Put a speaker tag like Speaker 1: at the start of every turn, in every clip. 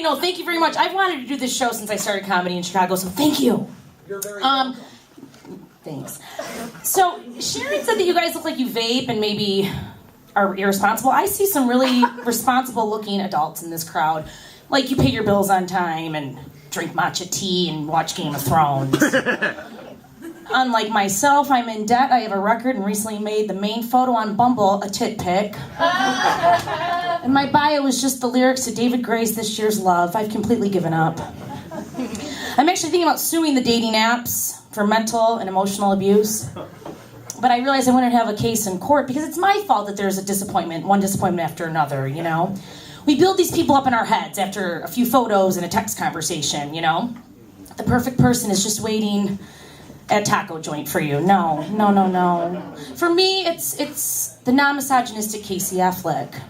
Speaker 1: know. Thank you very much. I've wanted to do this show since I started comedy in Chicago, so thank you.
Speaker 2: You're very welcome.
Speaker 1: Thanks. So Sharon said that you guys look like you vape and maybe are irresponsible. I see some really responsible-looking adults in this crowd. Like you pay your bills on time and drink matcha tea and watch Game of Thrones. Unlike myself, I'm in debt. I have a record and recently made the main photo on Bumble a tit pic. And my bio is just the lyrics to David Gray's This Year's Love. I've completely given up. I'm actually thinking about suing the dating apps for mental and emotional abuse. But I realized I wouldn't have a case in court because it's my fault that there's a disappointment, one disappointment after another, you know? We build these people up in our heads after a few photos and a text conversation, you know? The perfect person is just waiting at a taco joint for you. No. For me, it's the non-misogynistic Casey Affleck.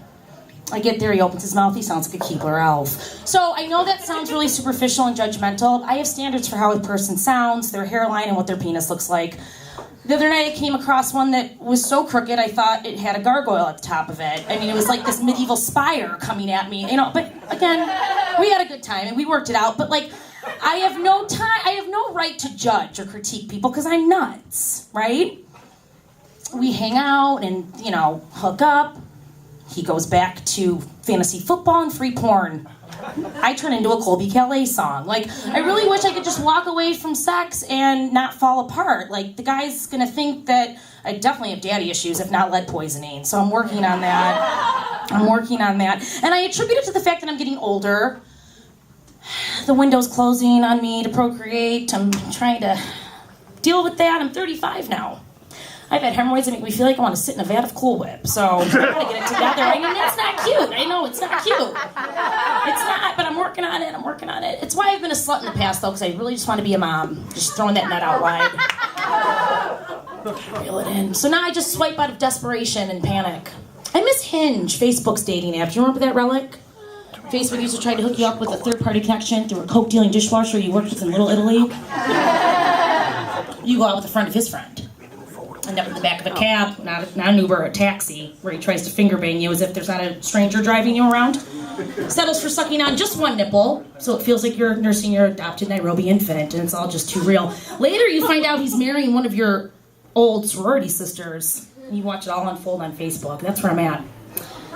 Speaker 1: I get there, he opens his mouth, he sounds like a Keebler elf. So I know that sounds really superficial and judgmental. I have standards for how a person sounds, their hairline, and what their penis looks like. The other night I came across one that was so crooked I thought it had a gargoyle at the top of it. I mean, it was like this medieval spire coming at me, you know, but again, we had a good time and we worked it out, but like, I have no right to judge or critique people because I'm nuts, right? We hang out and, you know, hook up. He goes back to fantasy football and free porn. I turn into a Colby Calais song. Like, I really wish I could just walk away from sex and not fall apart. Like, the guy's gonna think that I definitely have daddy issues, if not lead poisoning. So I'm working on that. And I attribute it to the fact that I'm getting older. The window's closing on me to procreate. I'm trying to deal with that. I'm 35 now. I've had hemorrhoids that make me feel like I want to sit in a vat of Cool Whip. So I gotta get it together. I mean, that's not cute. I know it's not cute. It's not, but I'm working on it. It's why I've been a slut in the past, though, because I really just want to be a mom. Just throwing that nut out wide. Reel it in. So now I just swipe out of desperation and panic. I miss Hinge, Facebook's dating app. Do you remember that relic? Facebook used to try to hook you up with a third-party connection through a coke-dealing dishwasher you worked with in Little Italy. You go out with a friend of his friend. End up in the back of a cab, not an Uber, a taxi, where he tries to finger bang you as if there's not a stranger driving you around. Settles for sucking on just one nipple, so it feels like you're nursing your adopted Nairobi infant, and it's all just too real. Later, you find out he's marrying one of your old sorority sisters. You watch it all unfold on Facebook. That's where I'm at.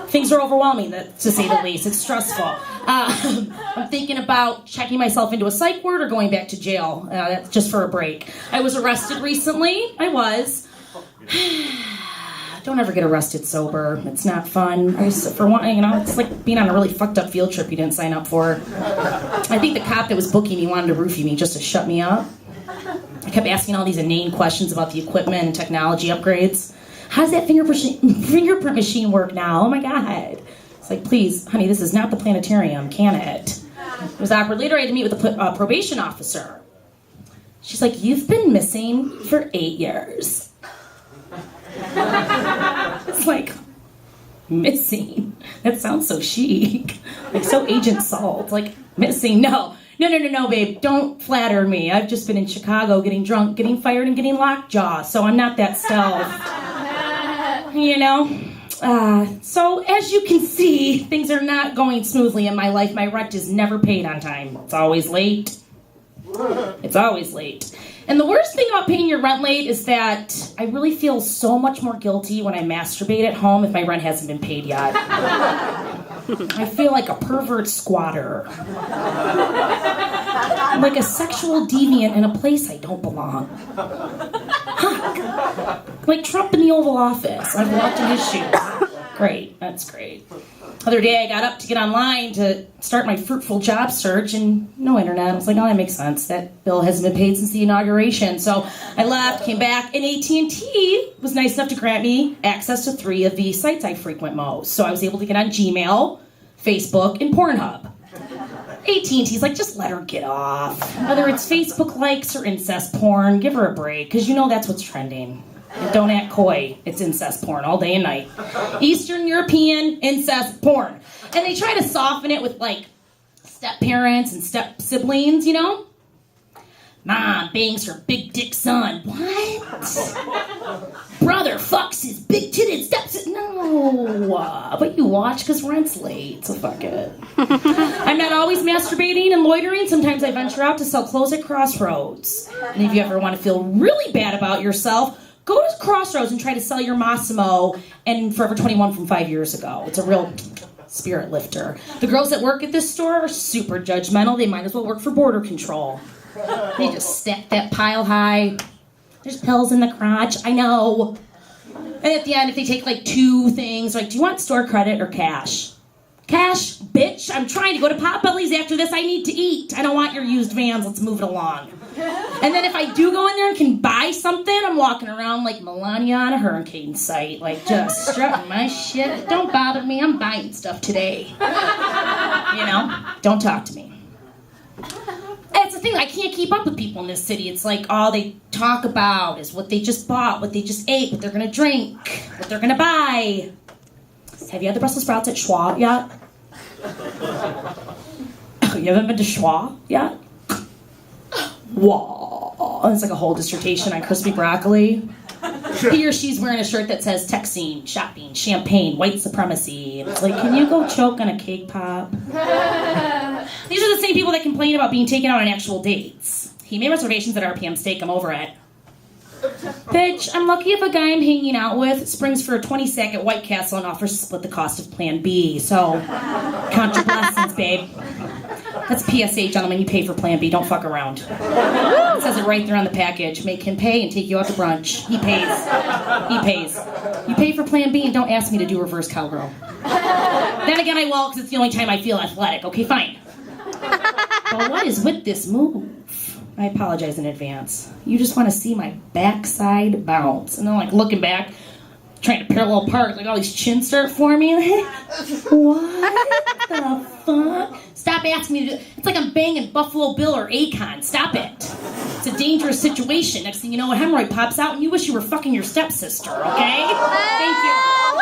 Speaker 1: Things are overwhelming, to say the least. It's stressful. I'm thinking about checking myself into a psych ward or going back to jail. That's just for a break. I was arrested recently. I was. Don't ever get arrested sober. It's not fun. For one, you know, it's like being on a really fucked up field trip you didn't sign up for. I think the cop that was booking me wanted to roofie me just to shut me up. I kept asking all these inane questions about the equipment and technology upgrades. How does that fingerprint machine work now? Oh my God. It's like, please, honey, this is not the planetarium, can it? It was awkward. Later, I had to meet with the probation officer. She's like, you've been missing for 8 years. It's like, missing? That sounds so chic. Like, so Agent Salt. Like, missing? No, babe. Don't flatter me. I've just been in Chicago getting drunk, getting fired, and getting lockjaw, so I'm not that stealth. You know? So, as you can see, things are not going smoothly in my life. My rent is never paid on time. It's always late. And the worst thing about paying your rent late is that I really feel so much more guilty when I masturbate at home if my rent hasn't been paid yet. I feel like a pervert squatter. I'm like a sexual deviant in a place I don't belong. Huh. Like Trump in the Oval Office. I've walked in his shoes. Great, that's great. Other day I got up to get online to start my fruitful job search and no internet. I was like, oh, that makes sense. That bill hasn't been paid since the inauguration. So I left, came back, and AT&T was nice enough to grant me access to 3 of the sites I frequent most. So I was able to get on Gmail, Facebook, and Pornhub. AT&T's like, just let her get off. Whether it's Facebook likes or incest porn, give her a break, because you know that's what's trending. And don't act coy. It's incest porn all day and night. Eastern European incest porn. And they try to soften it with, like, step-parents and step-siblings, you know? Mom bangs her big dick son. What? Brother fucks his big titted stepsister. No. But you watch because rent's late, so fuck it. I'm not always masturbating and loitering. Sometimes I venture out to sell clothes at Crossroads. And if you ever want to feel really bad about yourself, go to Crossroads and try to sell your Massimo and Forever 21 from 5 years ago. It's a real spirit lifter. The girls that work at this store are super judgmental. They might as well work for border control. They just stack that pile high. There's pills in the crotch. I know. And at the end, if they take like 2 things, like, do you want store credit or cash? Cash, bitch. I'm trying to go to Potbelly's after this. I need to eat. I don't want your used Vans. Let's move it along. And then if I do go in there and can buy something, I'm walking around like Melania on a hurricane site, like just strutting my shit. Don't bother me. I'm buying stuff today. You know? Don't talk to me. That's the thing, I can't keep up with people in this city. It's like all they talk about is what they just bought, what they just ate, what they're gonna drink, what they're gonna buy. Have you had the Brussels sprouts at Schwa yet? You haven't been to Schwa yet? Whoa. It's like a whole dissertation on crispy broccoli. He or she's wearing a shirt that says texting, shopping, champagne, white supremacy. And it's like, can you go choke on a cake pop? These are the same people that complain about being taken out on actual dates. He made reservations at RPM Steak I'm over at. Bitch, I'm lucky if a guy I'm hanging out with springs for a 20-sack at White Castle and offers to split the cost of Plan B. So, count your blessings, babe. That's PSA, gentlemen. You pay for Plan B. Don't fuck around. It says it right there on the package. Make him pay and take you out to brunch. He pays. He pays. You pay for Plan B and don't ask me to do reverse cowgirl. Then again, I will because it's the only time I feel athletic. Okay, fine. But what is with this move? I apologize in advance. You just want to see my backside bounce. And then, like, looking back, trying to parallel park, like, all these chins start forming. What the fuck? Stop asking me to do. It's like I'm banging Buffalo Bill or Akon. Stop it. It's a dangerous situation. Next thing you know, a hemorrhoid pops out and you wish you were fucking your stepsister, okay? Thank you.